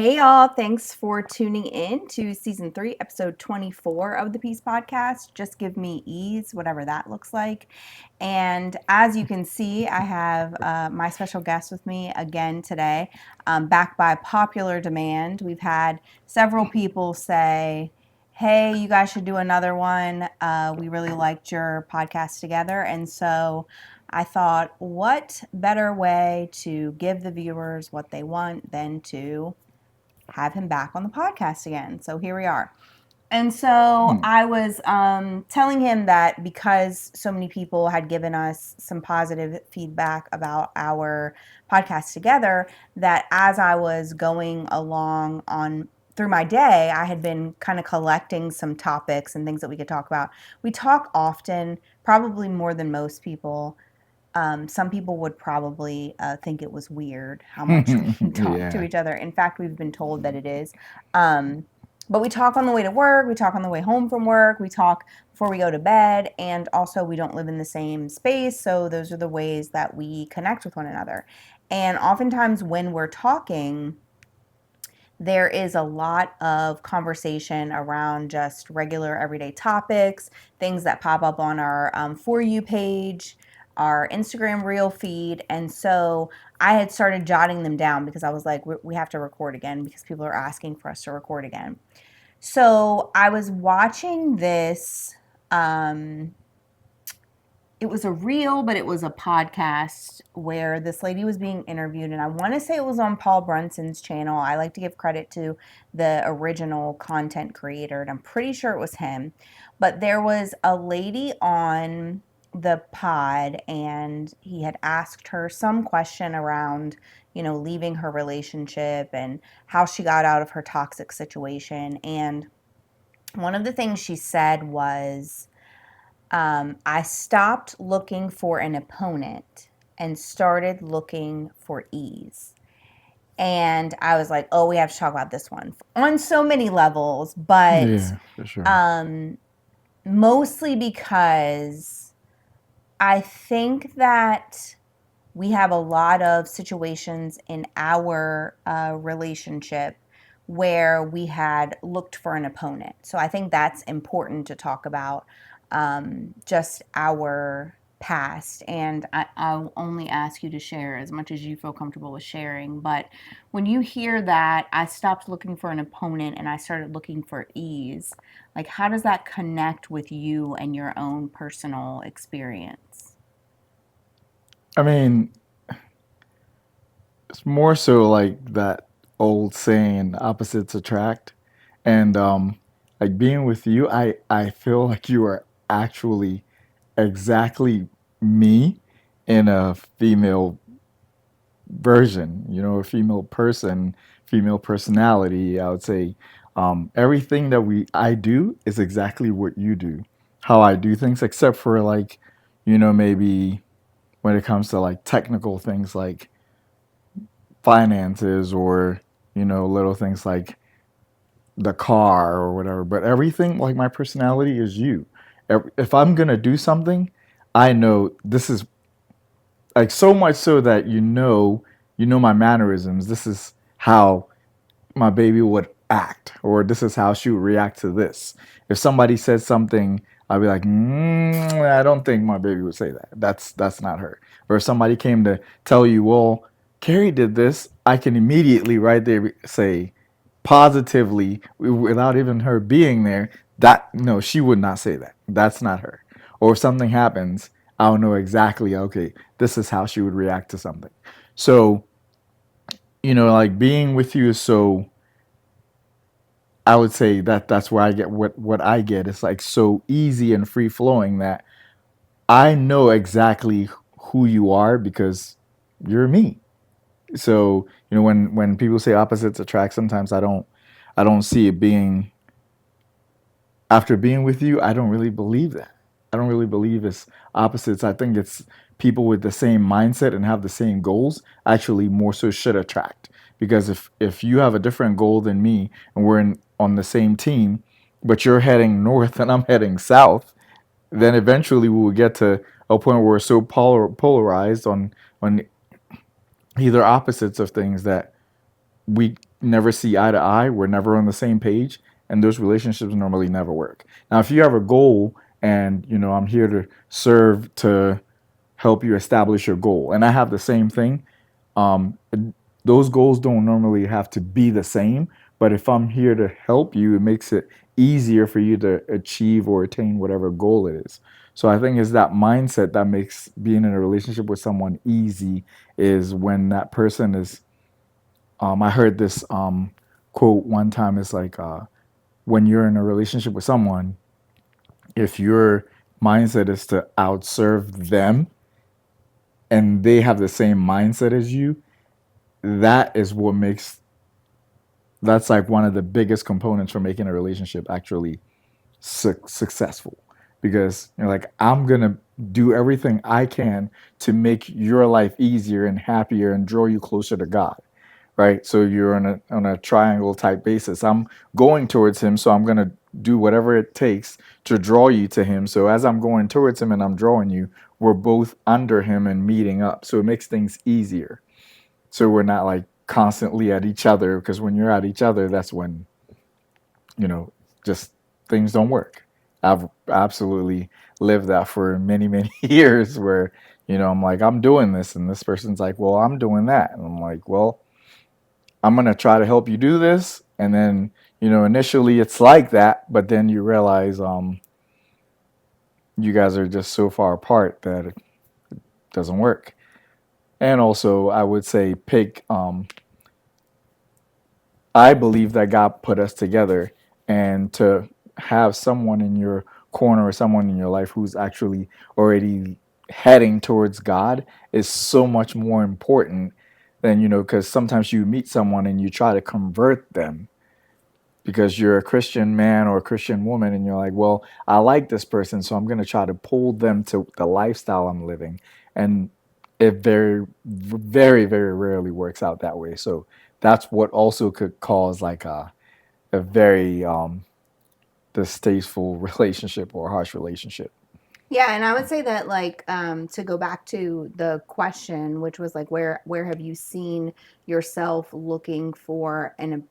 Hey y'all, thanks for tuning in to season 3, episode 24 of the Peace Podcast. Just give me ease, whatever that looks like. And as you can see, I have my special guest with me again today, back by popular demand. We've had several people say, hey, you guys should do another one. We really liked your podcast together. And so I thought, what better way to give the viewers what they want than to have him back on the podcast again. So here we are. And so I was telling him that because so many people had given us some positive feedback about our podcast together, that as I was going along on through my day, I had been kind of collecting some topics and things that we could talk about. We talk often, probably more than most people. Some people would probably think it was weird how much we talk to Yeah. each other. In fact, we've been told that it is. Um, but we talk on the way to work, we talk on the way home from work, we talk before we go to bed, and also we don't live in the same space, so those are the ways that we connect with one another. And oftentimes when we're talking, there is a lot of conversation around just regular everyday topics, things that pop up on our For You page, our Instagram reel feed. And so I had started jotting them down because I was like, we have to record again because people are asking for us to record again. So I was watching this. It was a reel, but it was a podcast where this lady was being interviewed, and I want to say it was on Paul Brunson's channel. I like to give credit to the original content creator, and I'm pretty sure it was him. But there was a lady on the pod, and he had asked her some question around, leaving her relationship and how she got out of her toxic situation. And one of the things she said was, I stopped looking for an opponent and started looking for ease. And I was like, oh, we have to talk about this one on so many levels, but Yeah, for sure. um, mostly because I think that we have a lot of situations in our relationship where we had looked for an opponent. So I think that's important to talk about, just our past. And I'll only ask you to share as much as you feel comfortable with sharing. But when you hear that, I stopped looking for an opponent and I started looking for ease, like how does that connect with you and your own personal experience? I mean, it's more so like that old saying, opposites attract. And like being with you, I feel like you are actually exactly me in a female version, a female person, female personality. I would say everything that I do is exactly what you do, how I do things, except for like, maybe when it comes to like technical things like finances or, little things like the car or whatever. But everything like my personality is you. If I'm going to do something, I know this is like so much so that you know my mannerisms. This is how my baby would act, or this is how she would react to this. If somebody said something, I'd be like, I don't think my baby would say that. That's not her. Or if somebody came to tell you, well, Carrie did this, I can immediately right there say positively, without even her being there, that no, she would not say that. That's not her. Or if something happens, I'll know exactly, okay, this is how she would react to something. So, like being with you is so, I would say that that's where I get what I get. It's like so easy and free flowing that I know exactly who you are because you're me. So, when people say opposites attract, sometimes I don't see it being, after being with you, I don't really believe that. I don't really believe it's opposites. I think it's people with the same mindset and have the same goals actually more so should attract. Because if you have a different goal than me and we're on the same team, but you're heading north and I'm heading south, then eventually we will get to a point where we're so polarized on either opposites of things that we never see eye to eye. We're never on the same page, and those relationships normally never work. Now, if you have a goal, and I'm here to serve to help you establish your goal, and I have the same thing. Um, those goals don't normally have to be the same, but if I'm here to help you, it makes it easier for you to achieve or attain whatever goal it is. So I think it's that mindset that makes being in a relationship with someone easy is when that person is I heard this quote one time. It's like when you're in a relationship with someone, if your mindset is to outserve them and they have the same mindset as you, that is what makes that's like one of the biggest components for making a relationship actually successful. Because you're like, I'm gonna do everything I can to make your life easier and happier and draw you closer to God, right? So you're on a triangle type basis. I'm going towards him, so I'm gonna do whatever it takes to draw you to him. So as I'm going towards him and I'm drawing you, we're both under him and meeting up. So it makes things easier. So we're not like constantly at each other, because when you're at each other, that's when you know just things don't work. I've absolutely lived that for many many years where I'm like, I'm doing this, and this person's like, well, I'm doing that, and I'm like, well, I'm going to try to help you do this. And then, initially it's like that, but then you realize you guys are just so far apart that it doesn't work. And also, I would say pick, I believe that God put us together, and to have someone in your corner or someone in your life who's actually already heading towards God is so much more important than, because sometimes you meet someone and you try to convert them because you're a Christian man or a Christian woman, and you're like, well, I like this person, so I'm going to try to pull them to the lifestyle I'm living. And it very, very rarely works out that way. So that's what also could cause like a very distasteful relationship or harsh relationship. Yeah, and I would say that like to go back to the question, which was like where have you seen yourself looking for an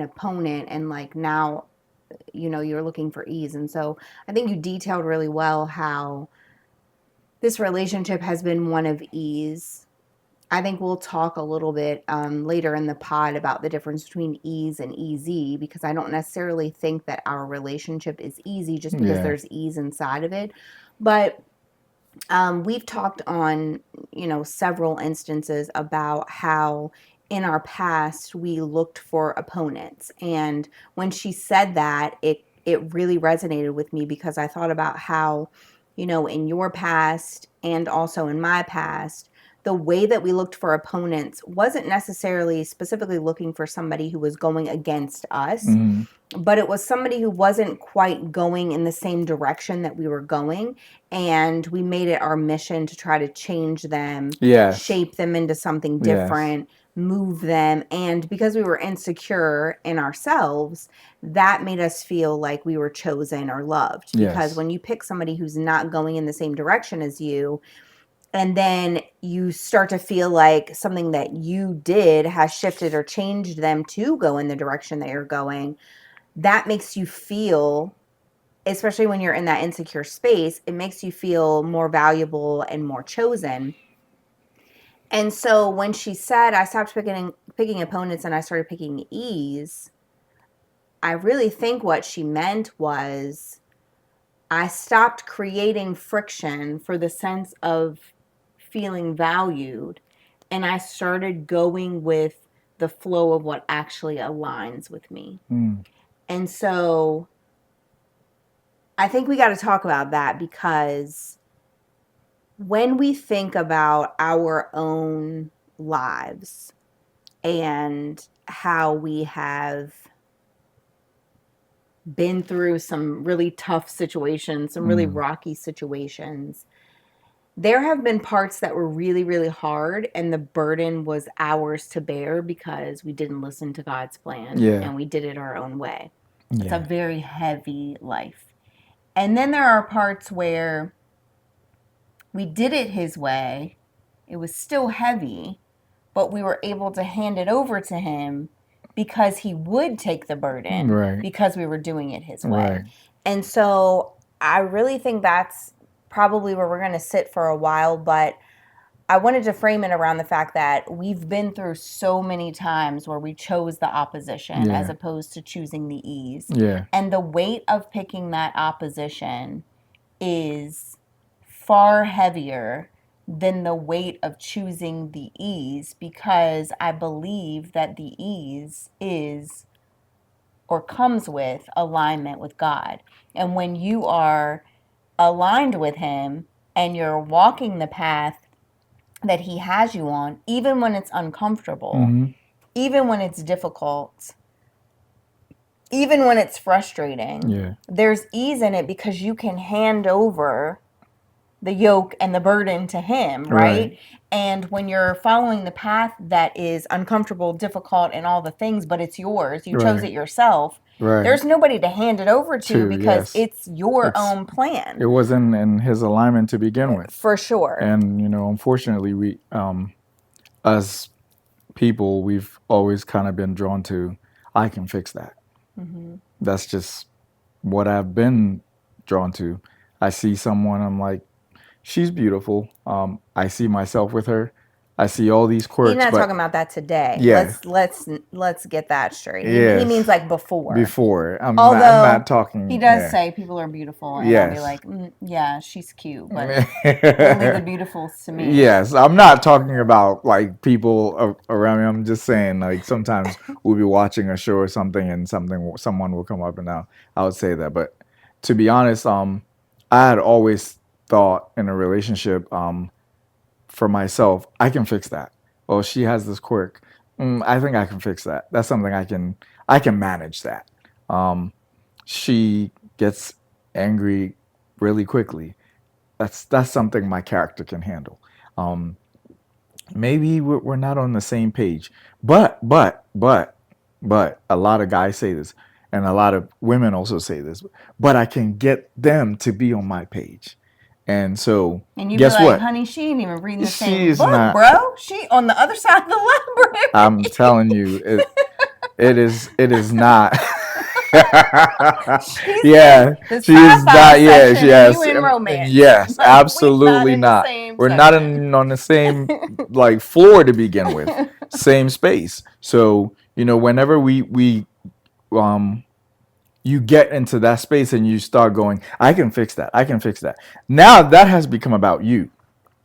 opponent, and like now you're looking for ease. And so I think you detailed really well how this relationship has been one of ease. I think we'll talk a little bit later in the pod about the difference between ease and easy, because I don't necessarily think that our relationship is easy just because Yeah. there's ease inside of it. But we've talked on, several instances about how in our past we looked for opponents. And when she said that, it really resonated with me, because I thought about how, in your past and also in my past, the way that we looked for opponents wasn't necessarily specifically looking for somebody who was going against us, Mm-hmm. but it was somebody who wasn't quite going in the same direction that we were going. And we made it our mission to try to change them, Yes. shape them into something Yes. different, move them. And because we were insecure in ourselves, that made us feel like we were chosen or loved. Because Yes. when you pick somebody who's not going in the same direction as you, and then you start to feel like something that you did has shifted or changed them to go in the direction that you're going, that makes you feel, especially when you're in that insecure space, it makes you feel more valuable and more chosen. And so when she said I stopped picking opponents and I started picking ease, I really think what she meant was I stopped creating friction for the sense of feeling valued, and I started going with the flow of what actually aligns with me. Mm. And so I think we got to talk about that, because when we think about our own lives and how we have been through some really tough situations, some really Mm. rocky situations, there have been parts that were really, really hard, and the burden was ours to bear because we didn't listen to God's plan Yeah. and we did it our own way. It's a Yeah. very heavy life. And then there are parts where we did it His way. It was still heavy, but we were able to hand it over to Him because he would take the burden Right. because we were doing it his way. Right. And so I really think that's probably where we're going to sit for a while, but I wanted to frame it around the fact that we've been through so many times where we chose the opposition as Yeah. opposed to choosing the ease. Yeah. And the weight of picking that opposition is far heavier than the weight of choosing the ease, because I believe that the ease is or comes with alignment with God. And when you are aligned with Him and you're walking the path that He has you on, even when it's uncomfortable, Mm-hmm. even when it's difficult, even when it's frustrating, Yeah. there's ease in it because you can hand over the yoke and the burden to Him, right? Right. And when you're following the path that is uncomfortable, difficult, and all the things, but it's yours, you chose Right. it yourself, Right. there's nobody to hand it over to Two. because Yes. it's your It's own plan. it wasn't in his alignment to begin with, For sure. and unfortunately, we as people, we've always kind of been drawn to, I can fix that. Mm-hmm. That's just what I've been drawn to. I see someone, I'm like, she's beautiful. I see myself with her. I see all these He's quirks, not but talking about that today. yeah, Let's get that straight. He yes, means like before. before. I'm Although not talking. he does Yeah, say people are beautiful, and I'll be yes. like, yeah, she's cute, but only the beautifuls to me. Yes, I'm not talking about like people around me. I'm just saying like sometimes we'll be watching a show or something, and someone will come up, and I would say that. But to be honest, I had always thought in a relationship, for myself, I can fix that. Well, she has this quirk. I think I can fix that. That's something I can manage that. Um, she gets angry really quickly. That's something my character can handle. Um, Maybe we're not on the same page, but a lot of guys say this, and a lot of women also say this. But I can get them to be on my page, and so And you'd be guess like, what? honey, she ain't even reading the same She's book, not. bro. She on the other side of the library. I'm telling you, it is not. She's in Yeah, the she is sci-fi not. Yes, section, and you yes, in and romance. yes, Like we not absolutely in the not. same We're not section. on the same like floor to begin with, same space. So whenever we um you get into that space and you start going, I can fix that. I can fix that. Now that has become about you.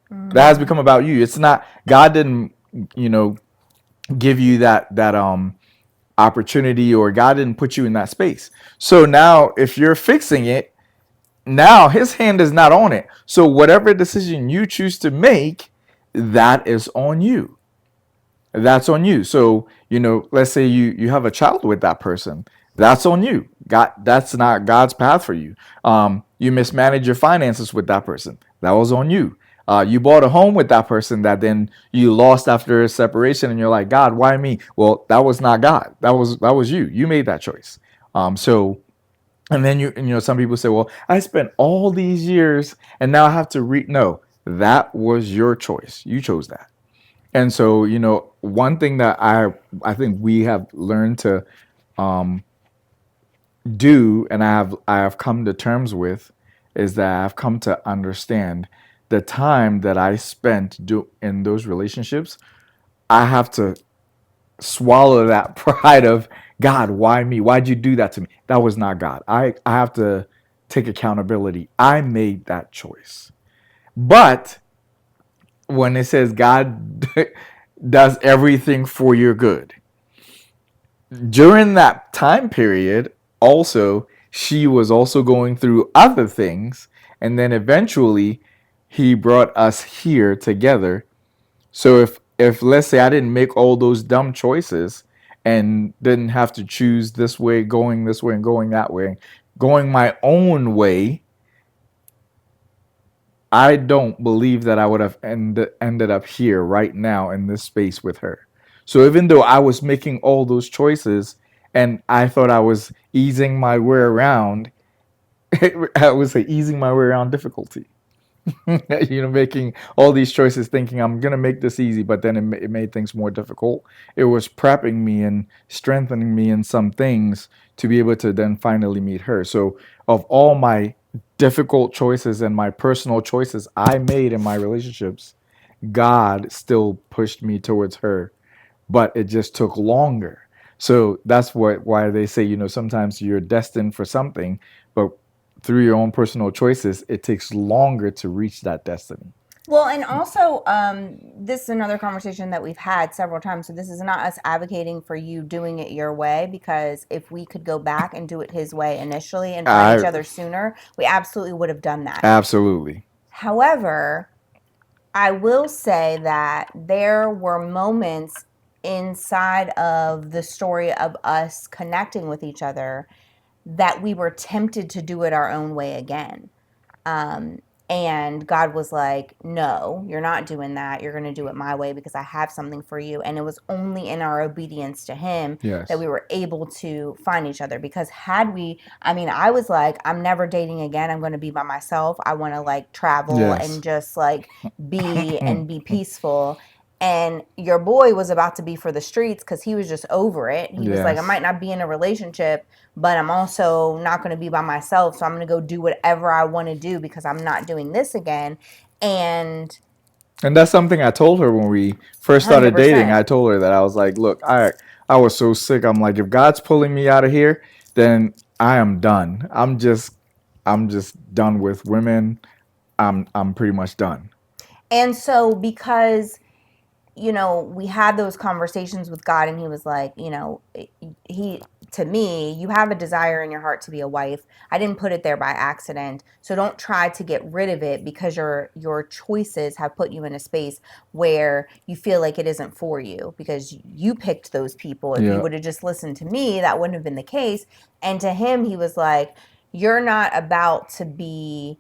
That has become about you. It's not God didn't give you that opportunity, or God didn't put you in that space. So now if you're fixing it, now his hand is not on it. So whatever decision you choose to make, that is on you. That's on you. So, let's say you have a child with that person. That's on you. God, that's not God's path for you. You mismanage your finances with that person. That was on you. You bought a home with that person that then you lost after a separation, and you're like, God, why me? Well, that was not God. That was you. You made that choice. So, and then some people say, well, I spent all these years and now I have to no, that was your choice. You chose that. And so, one thing that I think we have learned to um, do, and I have come to terms with, is that I've come to understand the time that I spent in those relationships. I have to swallow that pride of, God, why me? Why'd you do that to me? That was not God. I have to take accountability. I made that choice. But when it says God does everything for your good, during that time period, also, she was also going through other things. And then eventually, he brought us here together. So if let's say I didn't make all those dumb choices and didn't have to choose this way, going this way, and going that way, going my own way, I don't believe that I would have ended up here right now in this space with her. So even though I was making all those choices and I thought I was easing my way around, I was easing my way around difficulty. Making all these choices, thinking I'm gonna make this easy, but then it made things more difficult. It was prepping me and strengthening me in some things to be able to then finally meet her. So, of all my difficult choices and my personal choices I made in my relationships, God still pushed me towards her, but it just took longer. So that's why they say, sometimes you're destined for something, but through your own personal choices, it takes longer to reach that destiny. Well, and also, this is another conversation that we've had several times. So this is not us advocating for you doing it your way, because if we could go back and do it his way initially and find each I other sooner, we absolutely would have done that. absolutely. However, I will say that there were moments inside of the story of us connecting with each other that we were tempted to do it our own way again. Um, and God was like, no, you're not doing that. You're going to do it my way because I have something for you. And it was only in our obedience to Him that Yes. we were able to find each other. Because had we, I mean, I was like, I'm never dating again. I'm going to be by myself. I want to like travel Yes. and just like be peaceful. And your boy was about to be for the streets because he was just over it. He was like, I Yes. might not be in a relationship, but I'm also not going to be by myself. So I'm going to go do whatever I want to do because I'm not doing this again. And And that's something I told her when we first started dating. 100%. I told her that I was like, look, I was so sick. I'm like, if God's pulling me out of here, then I am done. I'm just done with women. I'm pretty much done. And so because we had those conversations with God, and He was like, He, to me, you have a desire in your heart to be a wife. I didn't put it there by accident. So don't try to get rid of it because your choices have put you in a space where you feel like it isn't for you because you picked those people. If you Yeah. would have just listened to me, that wouldn't have been the case. And to Him, He was like, you're not about to be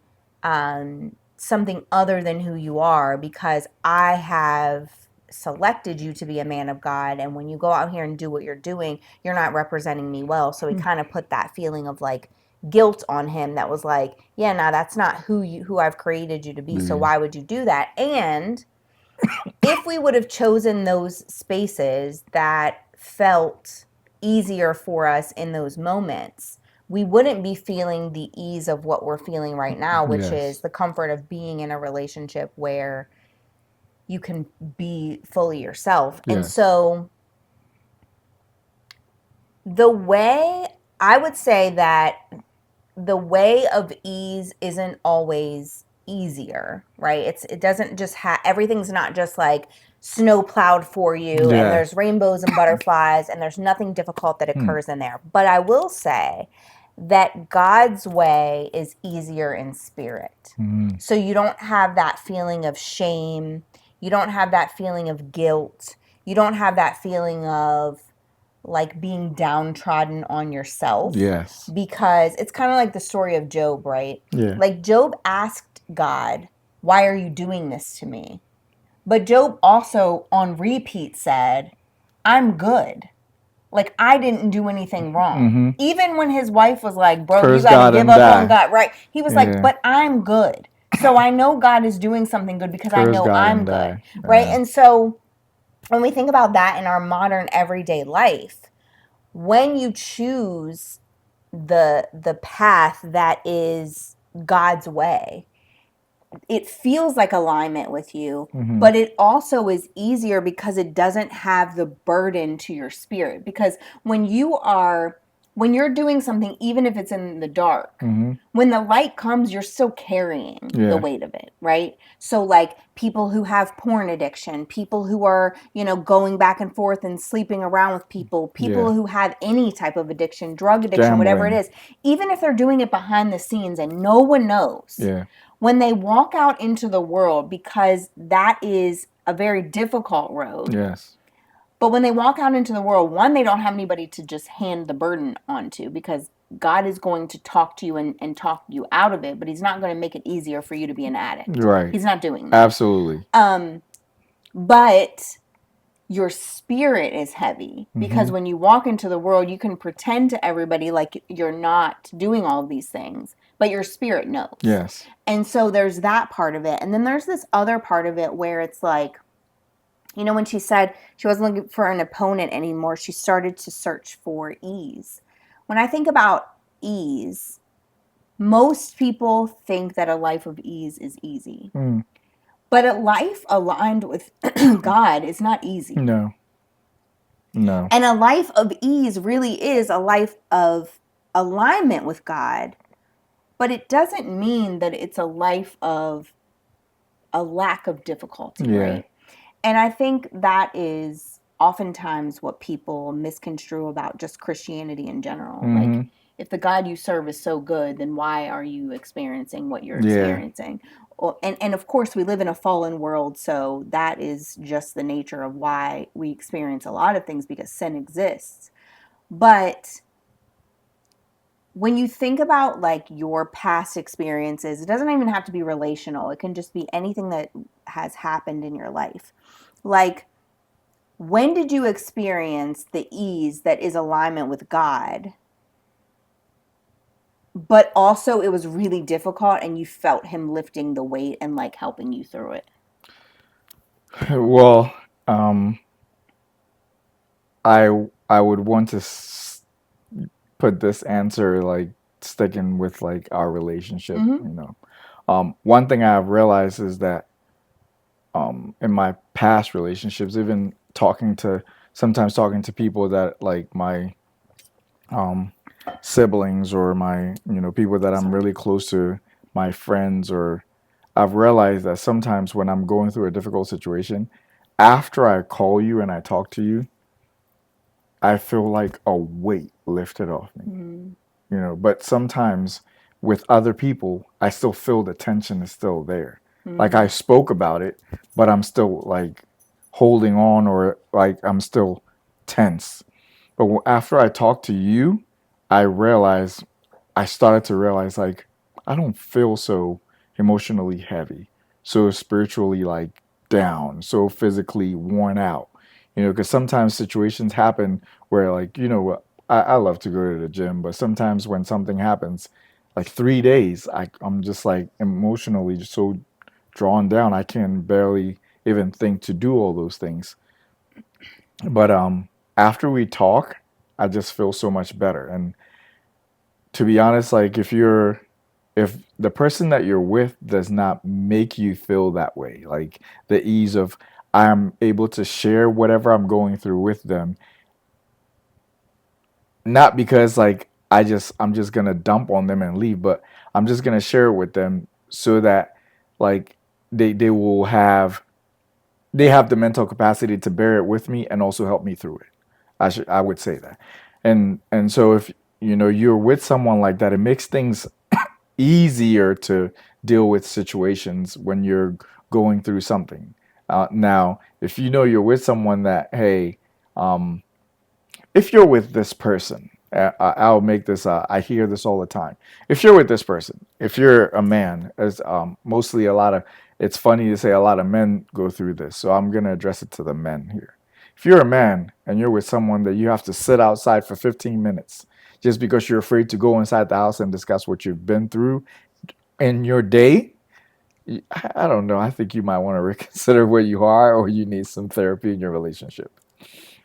something other than who you are because I have selected you to be a man of God, and when you go out here and do what you're doing, you're not representing me well. So he kind of put that feeling of like guilt on him that was like, yeah, no, that's not who I've created you to be. So Yeah. why would you do that? And if we would have chosen those spaces that felt easier for us in those moments, we wouldn't be feeling the ease of what we're feeling right now, which is Yes. the comfort of being in a relationship where you can be fully yourself. And Yes. so the way I would say that the way of ease isn't always easier, right? It doesn't just have everything's not just like snow plowed for you and Yeah. there's rainbows and butterflies and there's nothing difficult that Hmm. occurs in there. But I will say that God's way is easier in spirit. Hmm. So you don't have that feeling of shame, you don't have that feeling of guilt, you don't have that feeling of like being downtrodden on yourself, Yes. because it's kind of like the story of Job, right? Yeah. Like Job asked God, why are you doing this to me? But Job also on repeat said, I'm good. Like I didn't do anything wrong. Mm-hmm. Even when his wife was like, bro, you Curse got to God give and up on die. God, right? He was like, Yeah. but I'm good. So I know God is doing something good because I Curse know God I'm and good, die. right? And so when we think about that in our modern everyday life, when you choose the path that is God's way, it feels like alignment with you, Mm-hmm. but it also is easier because it doesn't have the burden to your spirit. Because when you're doing something, even if it's in the dark, Mm-hmm. when the light comes, you're still carrying the Yeah. weight of it, right? So like people who have porn addiction, people who are, going back and forth and sleeping around with people Yeah. who have any type of addiction, drug addiction, whatever it Gambling. is, even if they're doing it behind the scenes and no one knows, Yeah. when they walk out into the world, because that is a very difficult road. Yes. But when they walk out into the world, one, they don't have anybody to just hand the burden onto, because God is going to talk to you and talk you out of it, but He's not going to make it easier for you to be an addict. Right. He's not doing that. Absolutely. But your spirit is heavy, because Mm-hmm. when you walk into the world, you can pretend to everybody like you're not doing all of these things, but your spirit knows. Yes. And so there's that part of it. And then there's this other part of it where it's like, when she said she wasn't looking for an opponent anymore, she started to search for ease. When I think about ease, most people think that a life of ease is easy. Mm. But a life aligned with God is not easy. No. No. And a life of ease really is a life of alignment with God. But it doesn't mean that it's a life of a lack of difficulty, Yeah. right? And I think that is oftentimes what people misconstrue about just Christianity in general. Like, Mm-hmm. if the God you serve is so good, then why are you experiencing what you're Yeah. experiencing? And of course, we live in a fallen world, so that is just the nature of why we experience a lot of things, because sin exists. But when you think about like your past experiences, it doesn't even have to be relational. It can just be anything that has happened in your life. Like, when did you experience the ease that is alignment with God, but also it was really difficult and you felt him lifting the weight and like helping you through it? Well, I would want to put this answer like sticking with like our relationship. Mm-hmm. One thing I've realized is that in my past relationships, even sometimes talking to people that like my um, siblings or my people that I'm Sorry. really close to, my friends, or I've realized that sometimes when I'm going through a difficult situation, after I call you and I talk to you, I feel like a weight lifted off me. Mm-hmm. But sometimes with other people, I still feel the tension is still there. Like I spoke about it, but I'm still like holding on, or like I'm still tense. But after I talked to you, I realized, I started to realize like I don't feel so emotionally heavy, so spiritually like down, so physically worn out. Because sometimes situations happen where like I love to go to the gym, but sometimes when something happens, like 3 days, I'm just like emotionally just so drawn down, I can barely even think to do all those things. But after we talk, I just feel so much better. And to be honest, like if the person that you're with does not make you feel that way, like the ease of I'm able to share whatever I'm going through with them, not because like I'm just gonna dump on them and leave, but I'm just gonna share it with them so that like they will have the mental capacity to bear it with me and also help me through it. I would say that. And so if you're with someone like that, it makes things easier to deal with situations when you're going through something. Now, if you're with someone that, hey, um, if you're with this person, I'll make this. I hear this all the time. If you're with this person, if you're a man, as mostly a lot of, it's funny to say a lot of men go through this. So I'm gonna address it to the men here. If you're a man and you're with someone that you have to sit outside for 15 minutes just because you're afraid to go inside the house and discuss what you've been through in your day, I don't know. I think you might want to reconsider where you are, or you need some therapy in your relationship,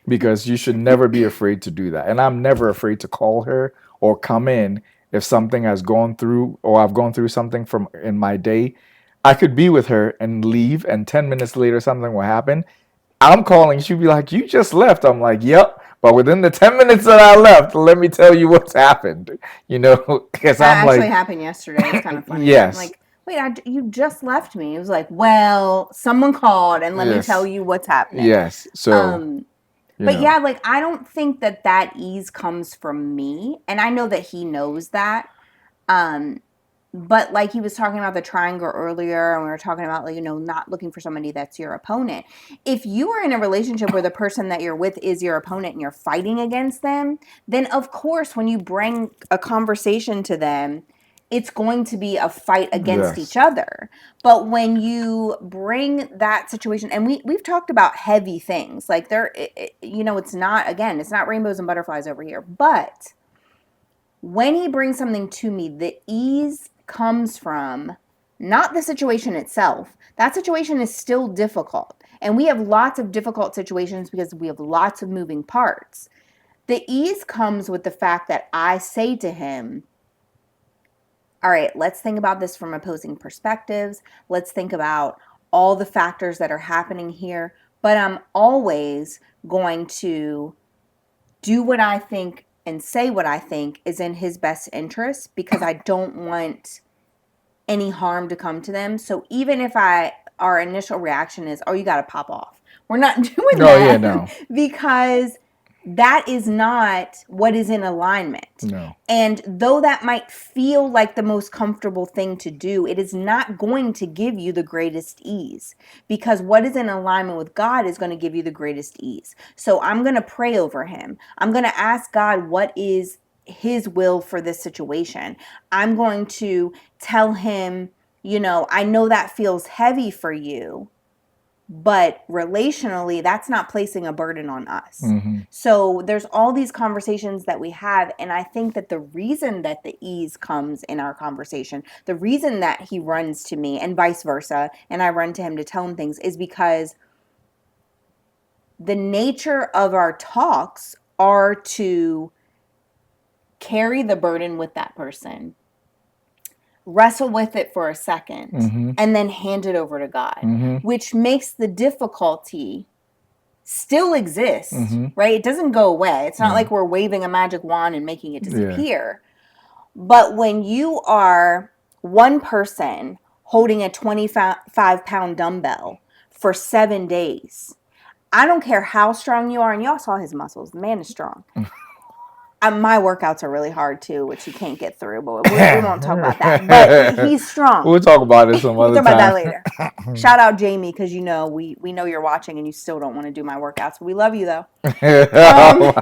because you should never be afraid to do that. And I'm never afraid to call her or come in if something has gone through, or I've gone through something from in my day. I could be with her and leave, and 10 minutes later something will happen. I'm calling, she'll be like, "You just left." I'm like, "Yep." But within the 10 minutes that I left, let me tell you what's happened. Because I'm That actually like, happened yesterday. It's kind of funny. I'm yes, like, wait, you just left me. It was like, well, someone called and let me tell yes, you what's happening. yes. So, Um, you but know, yeah, like, I don't think that ease comes from me. And I know that he knows that. Um, but like he was talking about the triangle earlier, and we were talking about, like, not looking for somebody that's your opponent. If you are in a relationship where the person that you're with is your opponent and you're fighting against them, then of course when you bring a conversation to them, it's going to be a fight against Yes. each other. But when you bring that situation, and we've talked about heavy things, like it's not rainbows and butterflies over here. But when he brings something to me, the ease comes from not the situation itself. That situation is still difficult. And we have lots of difficult situations because we have lots of moving parts. The ease comes with the fact that I say to him, all right, let's think about this from opposing perspectives. Let's think about all the factors that are happening here. But I'm always going to do what I think and say what I think is in his best interest, because I don't want any harm to come to them. So even if our initial reaction is, oh, you got to pop off, we're not doing Oh yeah, that no. because that is not what is in alignment. No. And though that might feel like the most comfortable thing to do, it is not going to give you the greatest ease, because what is in alignment with God is going to give you the greatest ease. So I'm going to pray over him. I'm going to ask God what is his will for this situation. I'm going to tell him, I know that feels heavy for you, but relationally, that's not placing a burden on us. Mm-hmm. So there's all these conversations that we have. And I think that the reason that the ease comes in our conversation, the reason that he runs to me and vice versa, and I run to him to tell him things, is because the nature of our talks are to carry the burden with that person, wrestle with it for a second, Mm-hmm. and then hand it over to God, Mm-hmm. which makes the difficulty still exist, Mm-hmm. right? It doesn't go away. It's not No. like we're waving a magic wand and making it Yeah. disappear. But when you are one person holding a 25-pound dumbbell for 7 days, I don't care how strong you are, and y'all saw his muscles. The man is strong. My workouts are really hard too, which he can't get through, but we won't talk about that. But he's strong. We'll talk about it some We'll other talk about that time. later. Shout out Jamie, because we know you're watching and you still don't want to do my workouts. We love you though. Oh my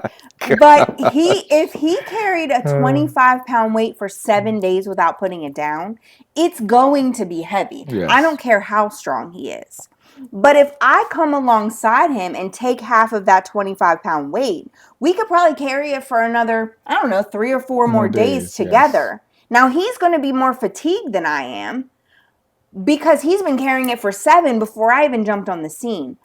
But God. if he carried a 25-pound weight for 7 days without putting it down, it's going to be heavy. Yes. I don't care how strong he is. But if I come alongside him and take half of that 25-pound weight, we could probably carry it for another, 3 or 4 more days together. Yes. Now, he's going to be more fatigued than I am, because he's been carrying it for 7 before I even jumped on the scene.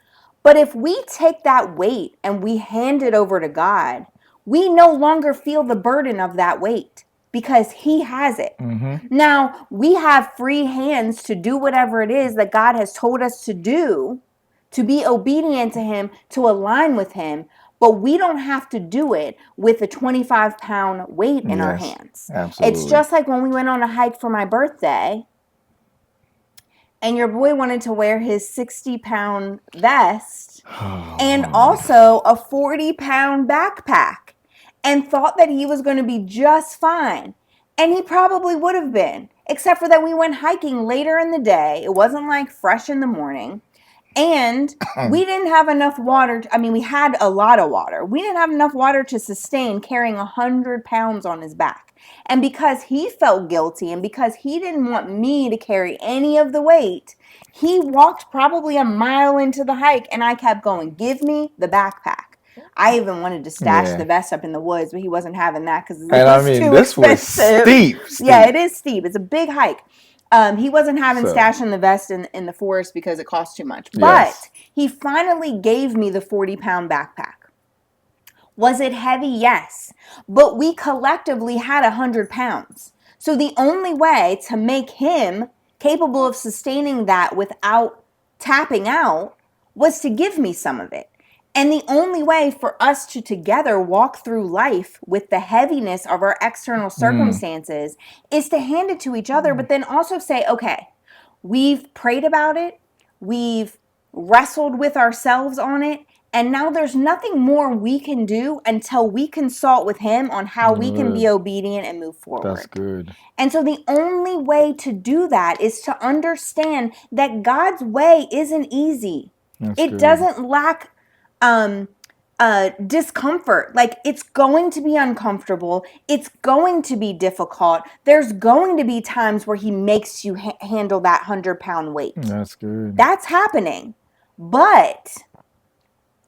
But if we take that weight and we hand it over to God, we no longer feel the burden of that weight because he has it. Mm-hmm. Now, we have free hands to do whatever it is that God has told us to do, to be obedient to him, to align with him. But we don't have to do it with a 25-pound weight in our hands. Absolutely. It's just like when we went on a hike for my birthday, and your boy wanted to wear his 60-pound vest and also a 40-pound backpack, and thought that he was going to be just fine. And he probably would have been, except for that we went hiking later in the day. It wasn't like fresh in the morning. And we didn't have enough water. We had a lot of water. We didn't have enough water to sustain carrying 100 pounds on his back. And because he felt guilty and because he didn't want me to carry any of the weight, he walked probably a mile into the hike, and I kept going, give me the backpack. I even wanted to stash the vest up in the woods, but he wasn't having that because it's too this expensive. Was steep. Yeah, it is steep. It's a big hike. He wasn't having stashing the vest in the forest because it cost too much. But he finally gave me the 40-pound backpack. Was it heavy? Yes. But we collectively had 100 pounds. So the only way to make him capable of sustaining that without tapping out was to give me some of it. And the only way for us to together walk through life with the heaviness of our external circumstances is to hand it to each other, but then also say, okay, we've prayed about it, we've wrestled with ourselves on it, and now there's nothing more we can do until we consult with him on how we can be obedient and move forward. That's good. And so the only way to do that is to understand that God's way isn't easy. It doesn't lack discomfort. Like, it's going to be uncomfortable. It's going to be difficult. There's going to be times where he makes you handle that 100-pound weight. That's good. That's happening. But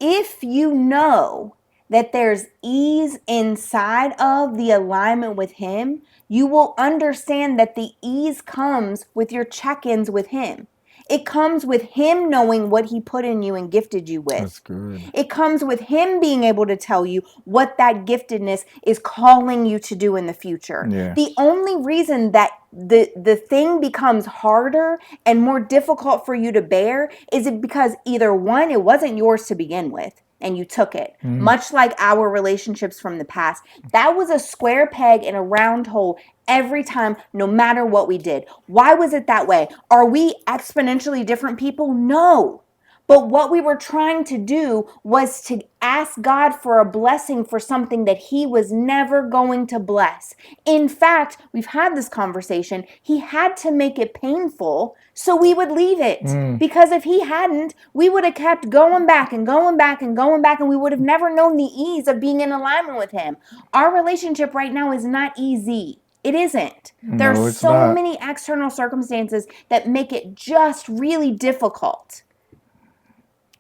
if you know that there's ease inside of the alignment with him, you will understand that the ease comes with your check-ins with him. It comes with him knowing what he put in you and gifted you with. That's good. It comes with him being able to tell you what that giftedness is calling you to do in the future. Yes. The only reason that the thing becomes harder and more difficult for you to bear is it because either one, it wasn't yours to begin with and you took it. Much like our relationships from the past. That was a square peg in a round hole every time, no matter what we did. Why was it that way? Are we exponentially different people? No. But what we were trying to do was to ask God for a blessing for something that he was never going to bless. In fact, we've had this conversation. He had to make it painful so we would leave it. Because if he hadn't, we would have kept going back and going back and going back, and we would have never known the ease of being in alignment with him. Our relationship right now is not easy. It isn't. There are so many external circumstances that make it just really difficult.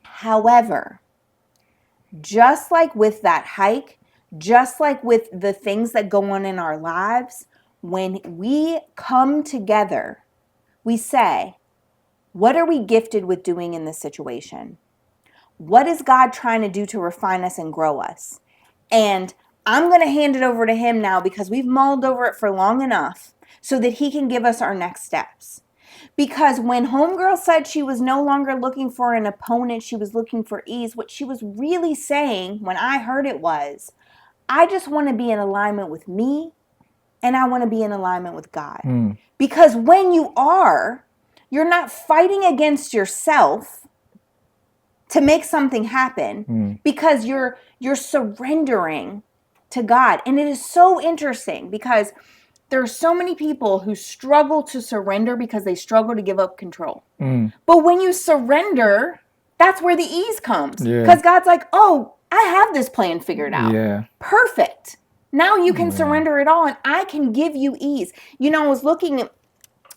However, just like with that hike, just like with the things that go on in our lives, when we come together, we say, what are we gifted with doing in this situation? What is God trying to do to refine us and grow us? And I'm going to hand it over to him now because we've mulled over it for long enough so that he can give us our next steps. Because when Homegirl said she was no longer looking for an opponent, she was looking for ease, what she was really saying when I heard it was, I just want to be in alignment with me and I want to be in alignment with God. Because when you are, you're not fighting against yourself to make something happen because you're surrendering to God. And it is so interesting because there are so many people who struggle to surrender because they struggle to give up control. But when you surrender, that's where the ease comes. Because God's like, oh, I have this plan figured out. Yeah. Perfect. Now you can surrender it all and I can give you ease. You know, I was looking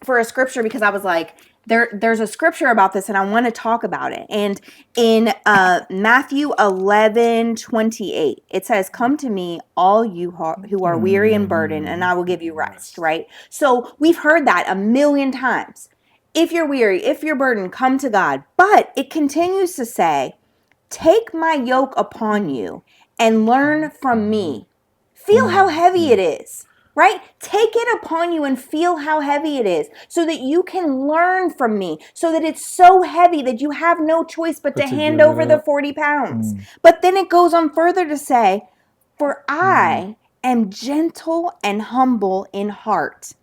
for a scripture because I was like, there's a scripture about this and I want to talk about it. And in Matthew 11:28, it says, come to me, all you who are weary and burdened, and I will give you rest, right? So we've heard that a million times. If you're weary, if you're burdened, come to God. But it continues to say, take my yoke upon you and learn from me. Feel how heavy it is. Right? Take it upon you and feel how heavy it is so that you can learn from me, so that it's so heavy that you have no choice but to hand over the 40 pounds. But then it goes on further to say, for I am gentle and humble in heart,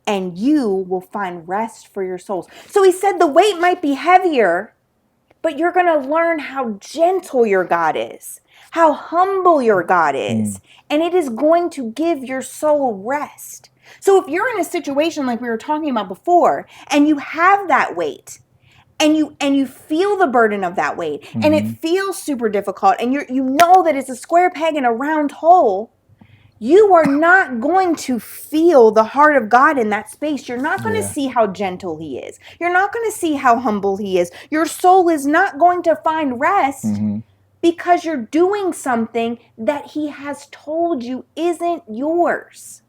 and you will find rest for your souls. So he said the weight might be heavier, but you're going to learn how gentle your God is, how humble your God is, and it is going to give your soul rest. So if you're in a situation like we were talking about before, and you have that weight, and you feel the burden of that weight, and it feels super difficult, and you know that it's a square peg in a round hole, you are not going to feel the heart of God in that space. You're not going to see how gentle he is. You're not going to see how humble he is. Your soul is not going to find rest because you're doing something that he has told you isn't yours.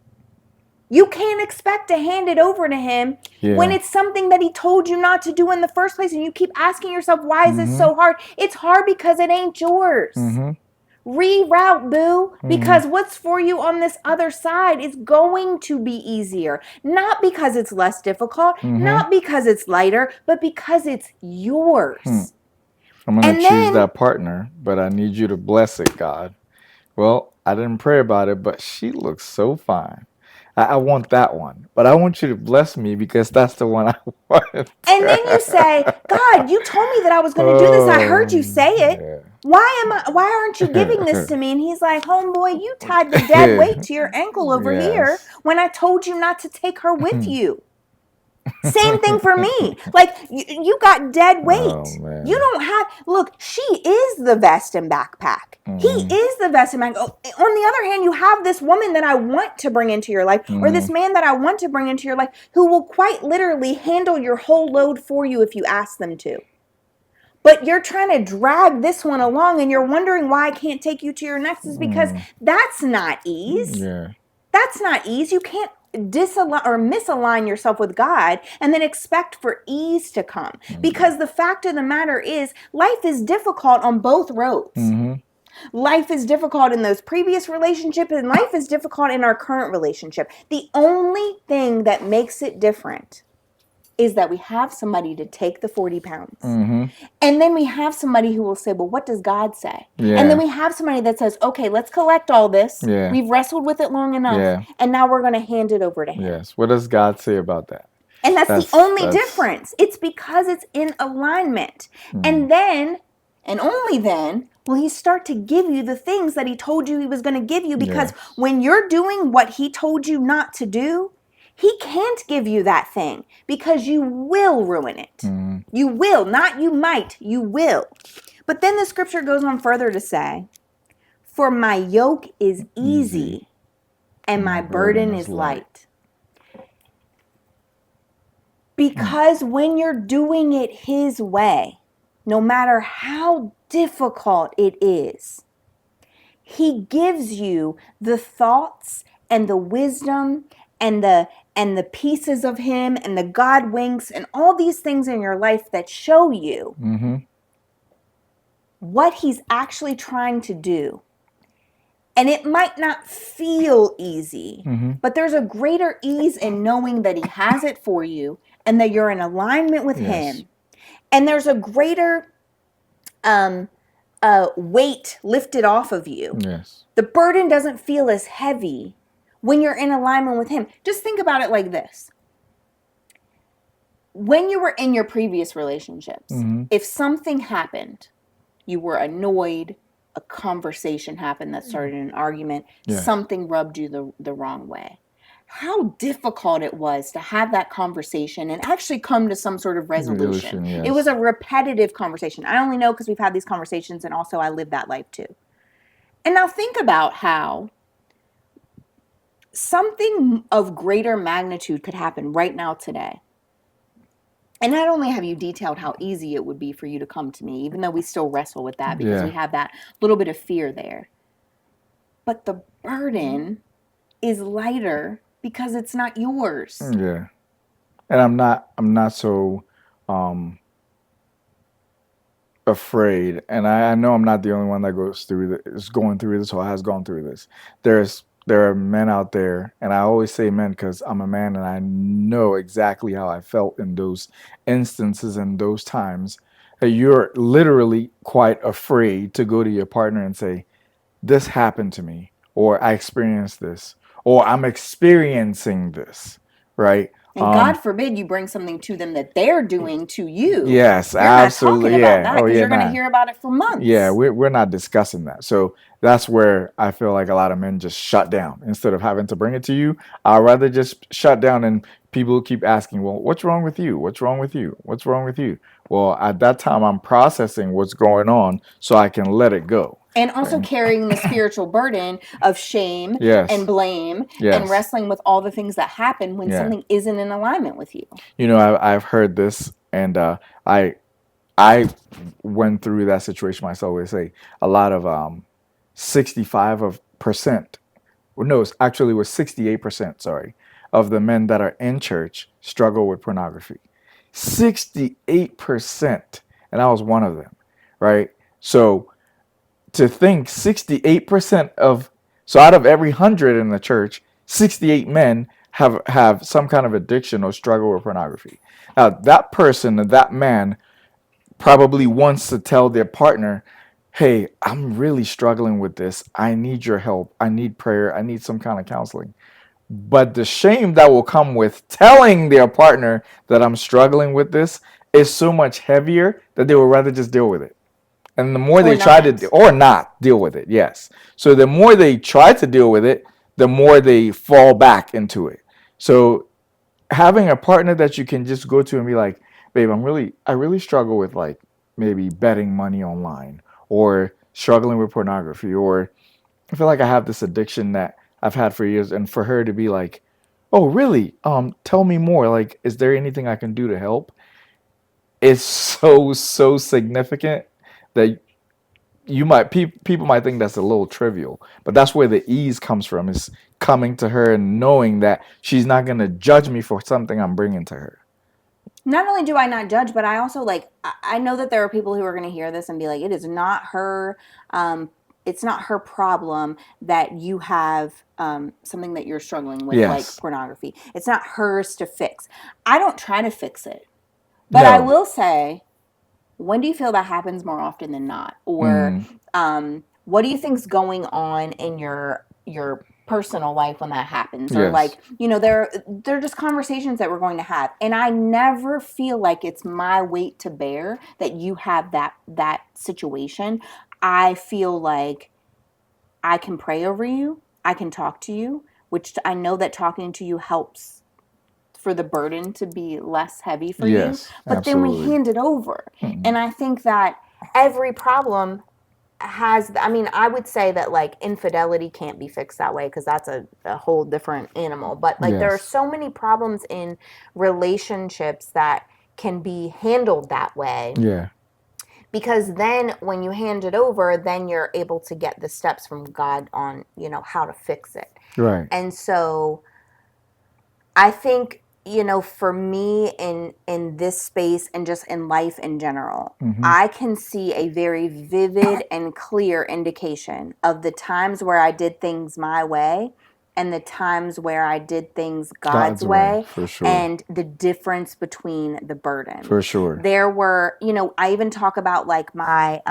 You can't expect to hand it over to him when it's something that he told you not to do in the first place. And you keep asking yourself, why is this so hard? It's hard because it ain't yours. Reroute, boo, because what's for you on this other side is going to be easier. Not because it's less difficult, not because it's lighter, but because it's yours. I'm going to choose that partner, but I need you to bless it, God. Well, I didn't pray about it, but she looks so fine. I want that one, but I want you to bless me because that's the one I want. And then you say, God, you told me that I was going to do this. I heard you say it. Why aren't you giving this to me? And he's like, homeboy, you tied the dead weight to your ankle over here when I told you not to take her with you. Same thing for me. Like, you got dead Oh weight. You man. don't have, look, she is the vest and backpack. He Mm-hmm. is the vest and backpack. Oh, on the other hand, you have this woman that I want to bring into your life, or Mm-hmm. this man that I want to bring into your life, who will quite literally handle your whole load for you if you ask them to. But you're trying to drag this one along, and you're wondering why I can't take you to your next, is because that's not ease. Yeah. That's not ease. You can't disalign or misalign yourself with God and then expect for ease to come. Because the fact of the matter is, life is difficult on both roads. Mm-hmm. Life is difficult in those previous relationships, and life is difficult in our current relationship. The only thing that makes it different is that we have somebody to take the 40 pounds. Mm-hmm. And then we have somebody who will say, well, what does God say? Yeah. And then we have somebody that says, okay, let's collect all this. Yeah. We've wrestled with it long enough. Yeah. And now we're going to hand it over to him. Yes. What does God say about that? And that's the only difference. It's because it's in alignment. And then, and only then, will he start to give you the things that he told you he was going to give you. Because when you're doing what he told you not to do, he can't give you that thing, because you will ruin it. You will, not you might, you will. But then the scripture goes on further to say, for my yoke is easy and my burden is light. Because when you're doing it his way, no matter how difficult it is, he gives you the thoughts and the wisdom and the pieces of him and the God winks and all these things in your life that show you what he's actually trying to do. And it might not feel easy, but there's a greater ease in knowing that he has it for you and that you're in alignment with him. And there's a greater weight lifted off of you. Yes. The burden doesn't feel as heavy when you're in alignment with him. Just think about it like this. When you were in your previous relationships, if something happened, you were annoyed, a conversation happened that started an argument, something rubbed you the wrong way. How difficult it was to have that conversation and actually come to some sort of resolution. It was a repetitive conversation. I only know because we've had these conversations, and also I live that life too. And now think about how something of greater magnitude could happen right now today. And not only have you detailed how easy it would be for you to come to me, even though we still wrestle with that because we have that little bit of fear there. But the burden is lighter because it's not yours. Yeah. And I'm not so afraid. And I know I'm not the only one that is going through this or has gone through this. There are men out there, and I always say men because I'm a man and I know exactly how I felt in those instances and those times. You're literally quite afraid to go to your partner and say, this happened to me, or I experienced this, or I'm experiencing this, right? And God forbid you bring something to them that they're doing to you. Yes, you're absolutely. Not talking about that, because you're going to hear about it for months. Yeah, we're not discussing that. So that's where I feel like a lot of men just shut down instead of having to bring it to you. I'd rather just shut down, and people keep asking, well, what's wrong with you? What's wrong with you? What's wrong with you? Well, at that time, I'm processing what's going on so I can let it go. And also carrying the spiritual burden of shame and blame and wrestling with all the things that happen when something isn't in alignment with you. You know, I've heard this, and I went through that situation myself. I say a lot of 65%. No, actually, it was 68%. Sorry, of the men that are in church struggle with pornography. 68%, and I was one of them. Right, so. To think 68% so out of every 100 in the church, 68 men have some kind of addiction or struggle with pornography. Now, that man probably wants to tell their partner, hey, I'm really struggling with this. I need your help. I need prayer. I need some kind of counseling. But the shame that will come with telling their partner that I'm struggling with this is so much heavier that they would rather just deal with it. And the more they try to, or not deal with it, yes. So the more they try to deal with it, the more they fall back into it. So having a partner that you can just go to and be like, babe, I really struggle with like maybe betting money online or struggling with pornography, or I feel like I have this addiction that I've had for years, and for her to be like, oh really? Tell me more. Like, is there anything I can do to help? It's so significant that people might think that's a little trivial, but that's where the ease comes from, is coming to her and knowing that she's not going to judge me for something I'm bringing to her. Not only do I not judge, but I also like I know that there are people who are going to hear this and be like, it is not her, um, it's not her problem that you have something that you're struggling with, like Yes. pornography. It's not hers to fix. I don't try to fix it, but I No. will say, when do you feel that happens more often than not, or Mm, what do you think's going on in your personal life when that happens, or yes. like, they're just conversations that we're going to have, and I never feel like it's my weight to bear that you have that situation. I feel like I can pray over you, I can talk to you, which I know that talking to you helps for the burden to be less heavy for you, Yes. but then we Absolutely. hand it over. Mm, And I think that every problem has, I mean, I would say that like infidelity can't be fixed that way because that's a whole different animal. But like there are yes. so many problems in relationships that can be handled that way, Yeah. because then when you hand it over, then you're able to get the steps from God on, how to fix it. Right. And so I think, for me in this space and just in life in general, Hmm. I can see a very vivid and clear indication of the times where I did things my way and the times where I did things God's God's way, way, for sure. and the difference between the burden. For sure. There were, I even talk about like my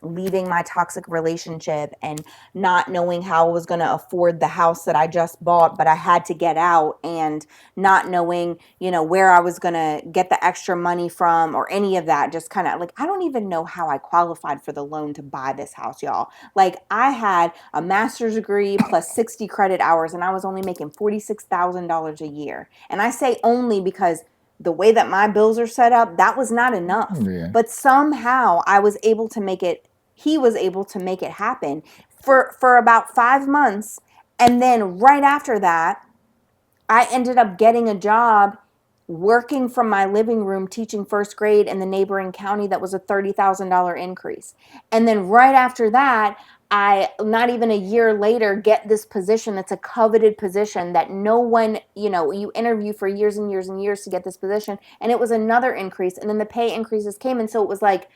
leaving my toxic relationship and not knowing how I was going to afford the house that I just bought, but I had to get out, and not knowing, where I was going to get the extra money from or any of that. Just kind of like, I don't even know how I qualified for the loan to buy this house, y'all. Like, I had a master's degree plus 60 credit hours, and I was only making $46,000 a year. And I say only because the way that my bills are set up, that was not enough. Yeah. But somehow I was able to make it, he was able to make it happen for about 5 months. And then right after that, I ended up getting a job working from my living room teaching first grade in the neighboring county. That was a $30,000 increase. And then right after that, I, not even a year later, get this position that's a coveted position that no one, you interview for years and years and years to get this position. And it was another increase. And then the pay increases came. And so it was like,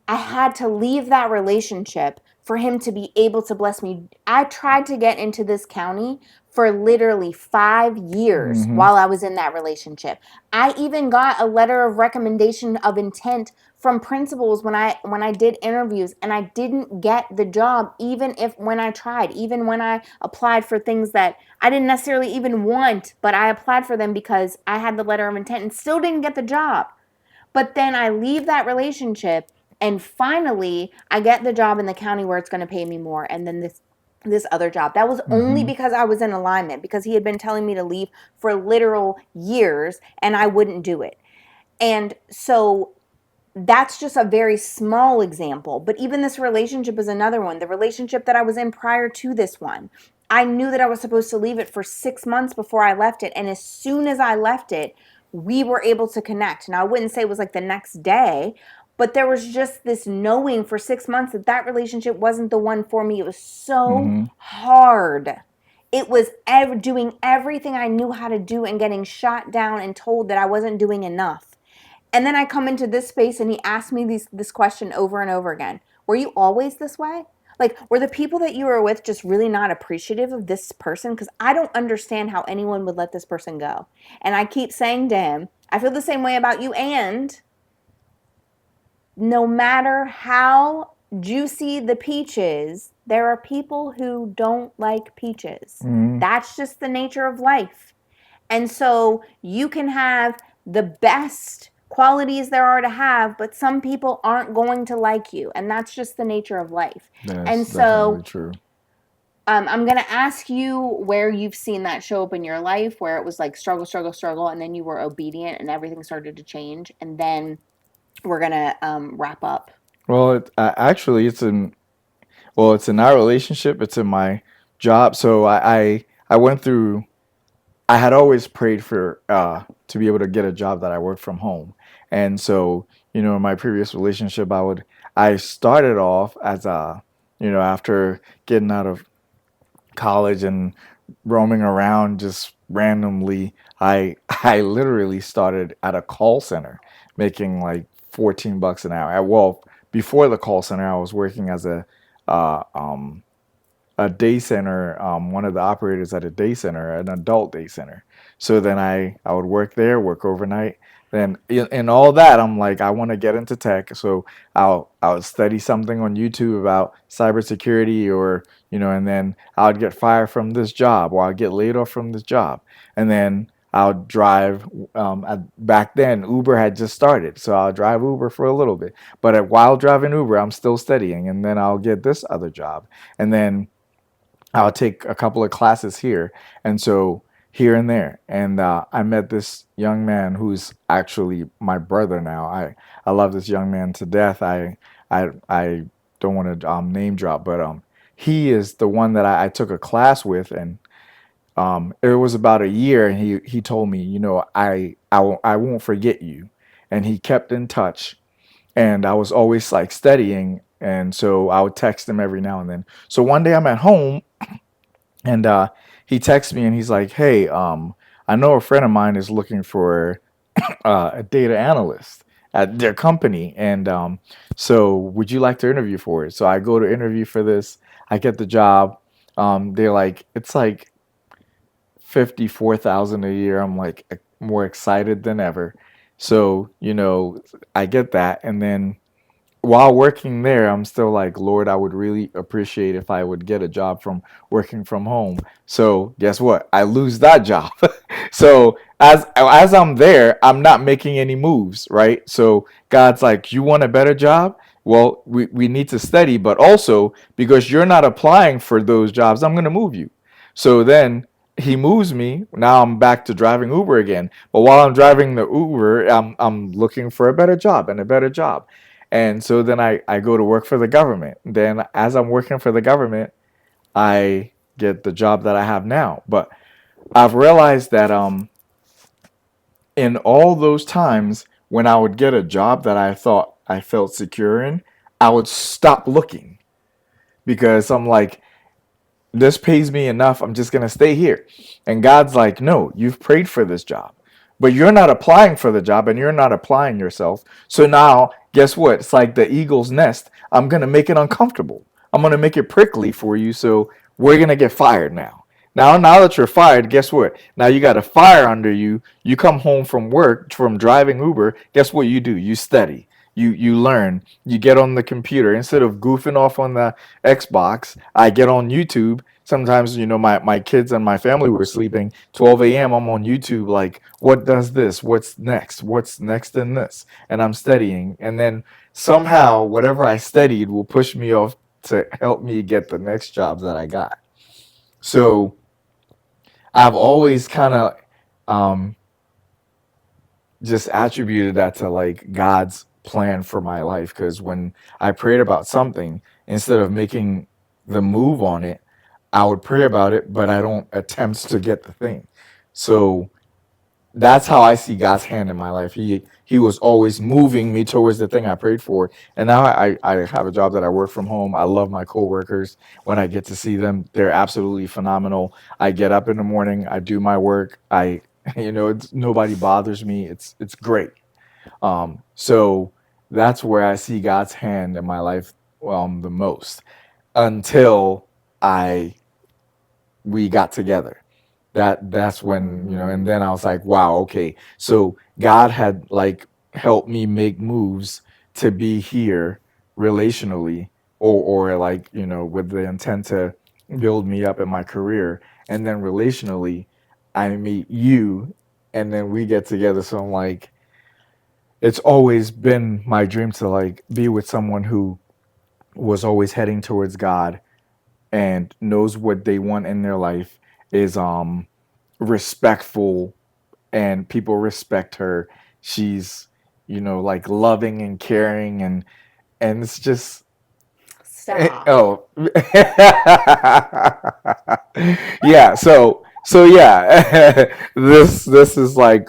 I had to leave that relationship for him to be able to bless me. I tried to get into this county for literally 5 years Hmm. while I was in that relationship. I even got a letter of recommendation of intent from principals when I did interviews, and I didn't get the job, even if when I tried, even when I applied for things that I didn't necessarily even want, but I applied for them because I had the letter of intent and still didn't get the job. But then I leave that relationship, and finally I get the job in the county where it's going to pay me more, and then this other job. That was only Hmm. because I was in alignment, because he had been telling me to leave for literal years and I wouldn't do it. And so that's just a very small example. But even this relationship is another one. The relationship that I was in prior to this one, I knew that I was supposed to leave it for 6 months before I left it. And as soon as I left it, we were able to connect. Now, I wouldn't say it was like the next day, but there was just this knowing for 6 months that that relationship wasn't the one for me. It was so Hmm. hard. It was doing everything I knew how to do and getting shot down and told that I wasn't doing enough. And then I come into this space and he asked me this question over and over again. Were you always this way? Like, were the people that you were with just really not appreciative of this person? Because I don't understand how anyone would let this person go. And I keep saying to him, I feel the same way about you. And no matter how juicy the peach is, there are people who don't like peaches. Hmm. That's just the nature of life. And so you can have the best qualities there are to have, but some people aren't going to like you. And that's just the nature of life. That's And definitely so true. I'm gonna ask you where you've seen that show up in your life, where it was like struggle, struggle, struggle, and then you were obedient and everything started to change, and then we're gonna wrap up. Well, actually, it's in our relationship. It's in my job. So I went through. I had always prayed for to be able to get a job that I worked from home, and so in my previous relationship, I started off as a after getting out of college and roaming around just randomly, I literally started at a call center making like 14 bucks an hour. Well, before the call center, I was working as uh, um, a day center, one of the operators at a day center, an adult day center. So then I would work there, work overnight. Then in all that, I'm like, I want to get into tech. So I'll study something on YouTube about cybersecurity, or and then I'd get fired from this job, or I'd get laid off from this job, and then I'll drive. Back then, Uber had just started, so I'll drive Uber for a little bit. But while driving Uber, I'm still studying, and then I'll get this other job, and then I'll take a couple of classes here, and so here and there. And I met this young man who's actually my brother now. I love this young man to death. I don't want to name drop, but he is the one that I took a class with, and it was about a year, and he told me, I won't forget you, and he kept in touch, and I was always like studying, and so I would text him every now and then. So one day I'm at home, and he texts me and he's like, "Hey, I know a friend of mine is looking for a data analyst at their company, and so would you like to interview for it?" So I go to interview for this. I get the job. They're like, it's like 54,000 a year. I'm like more excited than ever. So I get that, and then while working there, I'm still like, Lord, I would really appreciate if I would get a job from working from home. So guess what? I lose that job. So as I'm there, I'm not making any moves, right? So God's like, you want a better job? Well, we need to study, but also because you're not applying for those jobs, I'm gonna move you. So then he moves me. Now I'm back to driving Uber again. But while I'm driving the Uber, I'm looking for a better job and a better job. And so then I go to work for the government. Then as I'm working for the government, I get the job that I have now. But I've realized that in all those times when I would get a job that I thought I felt secure in, I would stop looking because I'm like, this pays me enough. I'm just going to stay here. And God's like, no, you've prayed for this job, but you're not applying for the job and you're not applying yourself. So now, guess what? It's like the eagle's nest. I'm going to make it uncomfortable. I'm going to make it prickly for you. So we're going to get fired now. Now that you're fired, guess what? Now you got a fire under you. You come home from work, from driving Uber. Guess what you do? You study. You learn. You get on the computer instead of goofing off on the Xbox. I get on YouTube. Sometimes, my kids and my family were sleeping. 12 a.m. I'm on YouTube, like, what does this? What's next? What's next in this? And I'm studying. And then somehow, whatever I studied will push me off to help me get the next job that I got. So I've always kind of um, just attributed that to like God's plan for my life. Because when I prayed about something, instead of making the move on it, I would pray about it, but I don't attempt to get the thing. So that's how I see God's hand in my life. He was always moving me towards the thing I prayed for. And now I have a job that I work from home. I love my coworkers. When I get to see them, they're absolutely phenomenal. I get up in the morning, I do my work. Nobody bothers me. It's great. So that's where I see God's hand in my life the most until I we got together. That's when and then I was like, wow, okay, so God had like helped me make moves to be here relationally, or like with the intent to build me up in my career, and then relationally I meet you, and then we get together. So I'm like, it's always been my dream to like be with someone who was always heading towards God, and knows what they want in their life, is respectful, and people respect her. She's, like loving and caring, and it's just Stop. oh yeah. So yeah, this is like,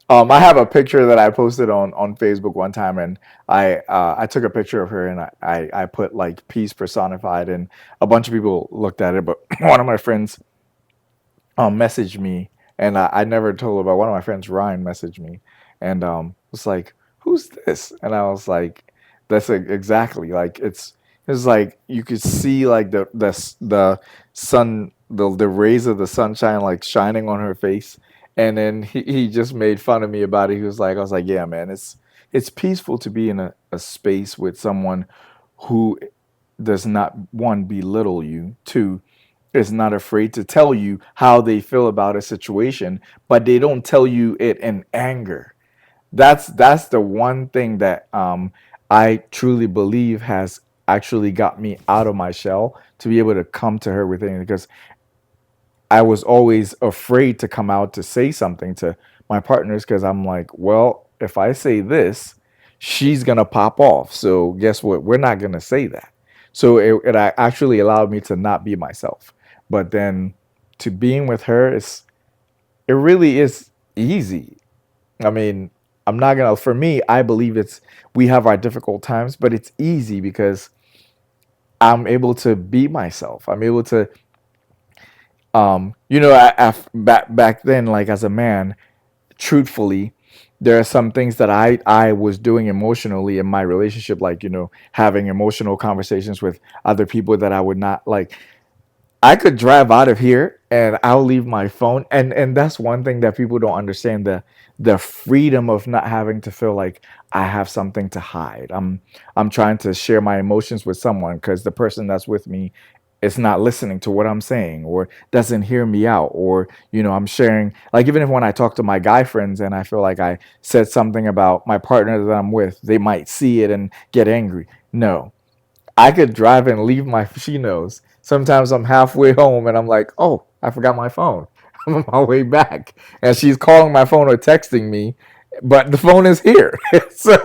I have a picture that I posted on Facebook one time, and I took a picture of her, and I put like peace personified, and a bunch of people looked at it, but one of my friends messaged me, and I never told her, but one of my friends, Ryan, messaged me, and was like, "Who's this?" And I was like, "That's exactly like it's like you could see like the sun, the rays of the sunshine like shining on her face." And then he just made fun of me about it. He was like, I was like, "Yeah, man, it's peaceful to be in a space with someone who does not, one, belittle you, two, is not afraid to tell you how they feel about a situation, but they don't tell you it in anger." That's the one thing that I truly believe has actually got me out of my shell, to be able to come to her with anything, because I was always afraid to come out to say something to my partners, because I'm like, well, if I say this, she's gonna pop off. So guess what? We're not gonna say that. So it actually allowed me to not be myself. But then to being with her, it really is easy. I mean, I'm not gonna. For me, I believe we have our difficult times, but it's easy because I'm able to be myself. I'm able to back then, like as a man, truthfully, there are some things that I was doing emotionally in my relationship, like, having emotional conversations with other people that I would not like. I could drive out of here and I'll leave my phone, and that's one thing that people don't understand, the freedom of not having to feel like I have something to hide. I'm trying to share my emotions with someone, because the person that's with me is not listening to what I'm saying, or doesn't hear me out, or I'm sharing, like, even if when I talk to my guy friends and I feel like I said something about my partner that I'm with, they might see it and get angry. No, I could drive and leave my. She knows. Sometimes I'm halfway home and I'm like, oh, I forgot my phone. I'm on my way back, and she's calling my phone or texting me, but the phone is here. So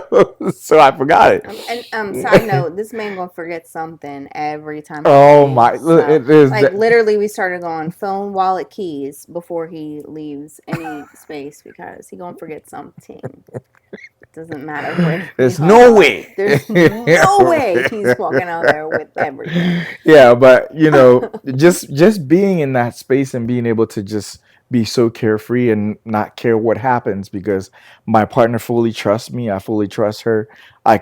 I forgot And side it. note, this man gonna forget something every time he Oh my! leaves. So It is like that. literally, we started going phone, wallet, keys before he leaves any space because he gonna forget something. Doesn't matter where we There's no are. way. There's no way he's walking out there with everything. Yeah, but just being in that space and being able to just be so carefree and not care what happens, because my partner fully trusts me, I fully trust her. I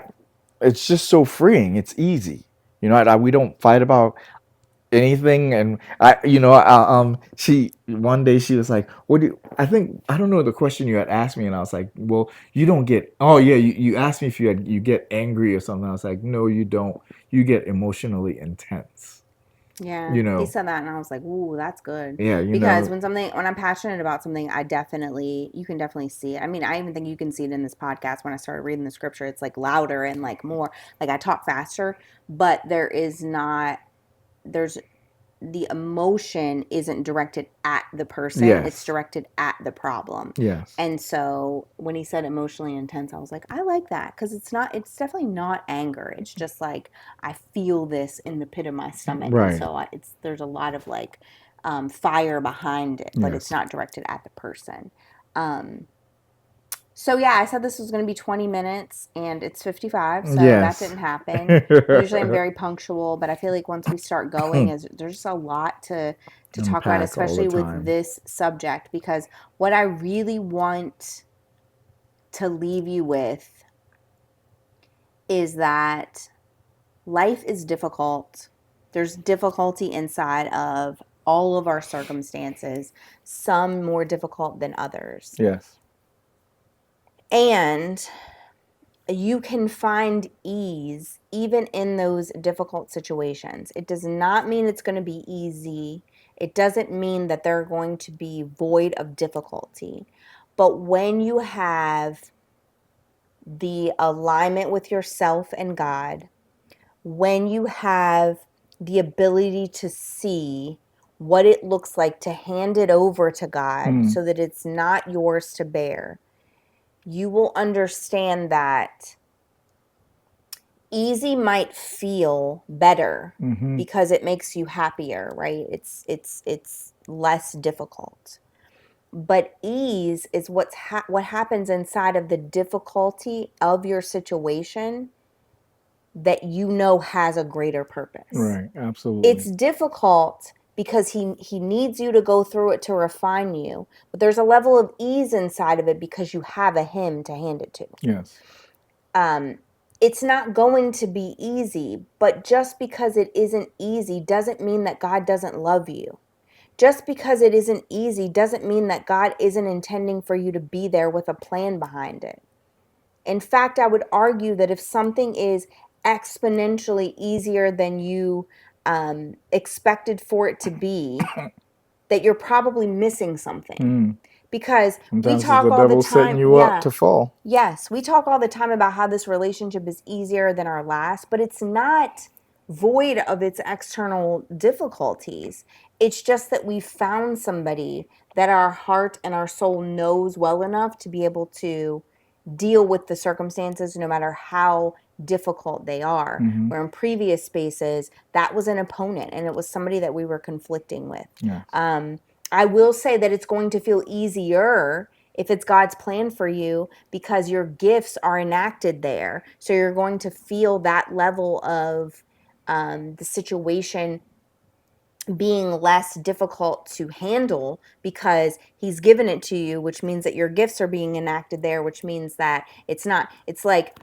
It's just so freeing. It's easy. We don't fight about anything, and she one day she was like, what do you, I don't know the question you had asked me, and I was like, well, you don't get, oh yeah, you asked me if you get angry or something. I was like, no, you don't. You get emotionally intense. Yeah, you he know said that, and I was like, "Ooh, that's good." yeah, Because when I'm passionate about something, you can definitely see it. I mean, I even think you can see it in this podcast. When I started reading the scripture, it's like louder and like more, like I talk faster, but there's the emotion isn't directed at the person, it's yes, directed at the problem. yes, And so when he said emotionally intense, I was like, I like that, because it's definitely not anger. It's just like I feel this in the pit of my stomach, and right, so there's a lot of like fire behind it, but it's yes, not directed at the person. Um, so yeah, I said this was going to be 20 minutes and it's 55, so that yes. didn't happen. Usually I'm very punctual, but I feel like once we start going is there's just a lot to talk about, Unpack all the especially with time. this subject, because what I really want to leave you with is that life is difficult. There's difficulty inside of all of our circumstances, some more difficult than others. Yes, And you can find ease even in those difficult situations. It does not mean it's going to be easy. It doesn't mean that they're going to be void of difficulty. But when you have the alignment with yourself and God, when you have the ability to see what it looks like to hand it over to God so that it's not yours to bear, you will understand that easy might feel better because it makes you happier, right? It's less difficult. But ease is what happens inside of the difficulty of your situation that you know has a greater purpose. Right, absolutely. It's difficult because he needs you to go through it to refine you, but there's a level of ease inside of it because you have a him to hand it to. Yes. It's not going to be easy, but just because it isn't easy doesn't mean that God doesn't love you. Just because it isn't easy doesn't mean that God isn't intending for you to be there with a plan behind it. In fact, I would argue that if something is exponentially easier than you expected for it to be, that you're probably missing something. Because we Sometimes it's talk the all the devil setting time, you up to fall. Yes, we talk all the time about how this relationship is easier than our last, but it's not void of its external difficulties. It's just that we found somebody that our heart and our soul knows well enough to be able to deal with the circumstances no matter how difficult they are. Where in previous spaces, that was an opponent and it was somebody that we were conflicting with. Yes. I will say that it's going to feel easier if it's God's plan for you because your gifts are enacted there. So you're going to feel that level of the situation being less difficult to handle because he's given it to you, which means that your gifts are being enacted there, which means that it's like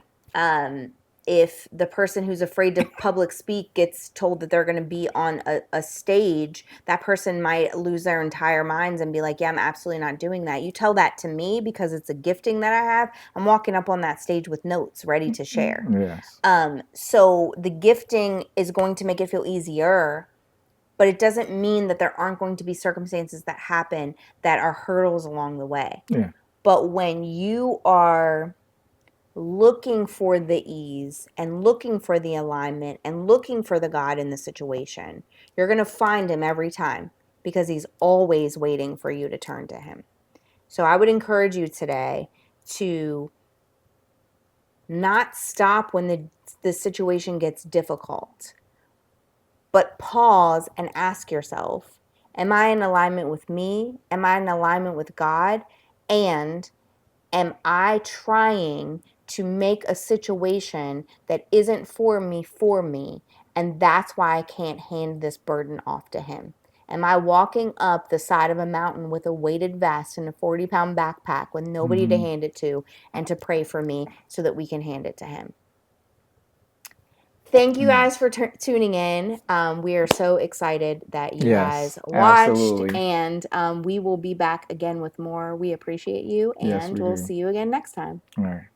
if the person who's afraid to public speak gets told that they're going to be on a stage, that person might lose their entire minds and be like, yeah, I'm absolutely not doing that. You tell that to me because it's a gifting that I have. I'm walking up on that stage with notes ready to share. Yes. So the gifting is going to make it feel easier, but it doesn't mean that there aren't going to be circumstances that happen that are hurdles along the way. Yeah. But when you are looking for the ease and looking for the alignment and looking for the God in the situation, you're going to find him every time because he's always waiting for you to turn to him. So I would encourage you today to not stop when the situation gets difficult, but pause and ask yourself, am I in alignment with me? Am I in alignment with God? And am I trying to make a situation that isn't for me? And that's why I can't hand this burden off to him. Am I walking up the side of a mountain with a weighted vest and a 40-pound backpack with nobody to hand it to and to pray for me so that we can hand it to him? Thank you guys for tuning in. We are so excited that you guys watched. Absolutely. And we will be back again with more. We appreciate you, and Yes, we we'll do. see you again next time. All right.